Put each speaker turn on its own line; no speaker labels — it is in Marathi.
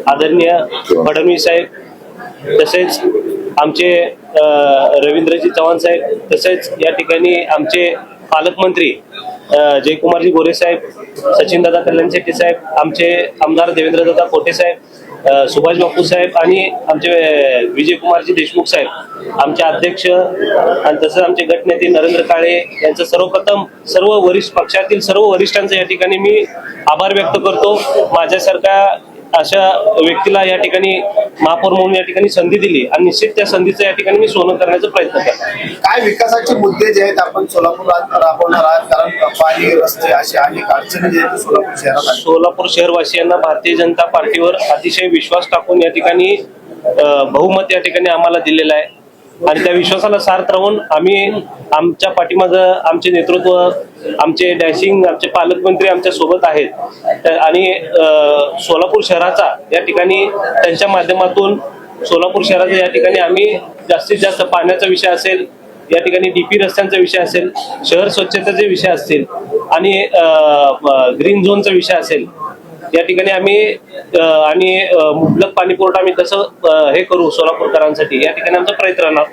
आदरणीय फडणवीस साहेब, तसेच आमचे रवींद्रजी चव्हाण साहेब, तसेच या ठिकाणी आमचे पालकमंत्री जयकुमारजी गोरे साहेब, सचिनदादा कल्याण शेट्टी साहेब, आमचे आमदार देवेंद्रदादा कोटे साहेब, सुभाष बापू साहेब आणि आमचे विजयकुमारजी देशमुख साहेब, आमचे अध्यक्ष आणि तसंच आमचे गटनेते नरेंद्र काळे यांचं सर्वप्रथम सर्व वरिष्ठ पक्षातील सर्व वरिष्ठांचं या ठिकाणी मी आभार व्यक्त करतो. माझ्यासारख्या अशा व्यक्तीला या ठिकाणी महापौर म्हणून या ठिकाणी संधी दिली आणि निश्चित त्या संधीचं या ठिकाणी मी सोनं करण्याचा प्रयत्न करतो.
काय विकासाचे मुद्दे जे आहेत आपण सोलापुरात राबवणार आहात, कारण पाणी रस्ते असे अनेक अडचणी जे आहेत सोलापूर शहरात आहेत.
सोलापूर शहरवासियांना भारतीय जनता पार्टीवर अतिशय विश्वास टाकून या ठिकाणी बहुमत या ठिकाणी आम्हाला दिलेलं आहे आणि त्या विश्वासाला सार्थ राहून आम्ही आमच्या पाठीमागं आमचे नेतृत्व, आमचे डॅशिंग, आमचे पालकमंत्री आमच्या सोबत आहेत आणि सोलापूर शहराचा या ठिकाणी त्यांच्या माध्यमातून सोलापूर शहराचा या ठिकाणी आम्ही जास्तीत जास्त पाण्याचा विषय असेल, या ठिकाणी डीपी रस्त्यांचा विषय असेल, शहर स्वच्छतेचे विषय असतील आणि ग्रीन झोनचा विषय असेल, या ठिकाणी आम्ही आणि मुबलक पाणी पुरवठा आम्ही कसं हे करू सोलापूरकरांसाठी या ठिकाणी आमचा प्रयत्न राहणार.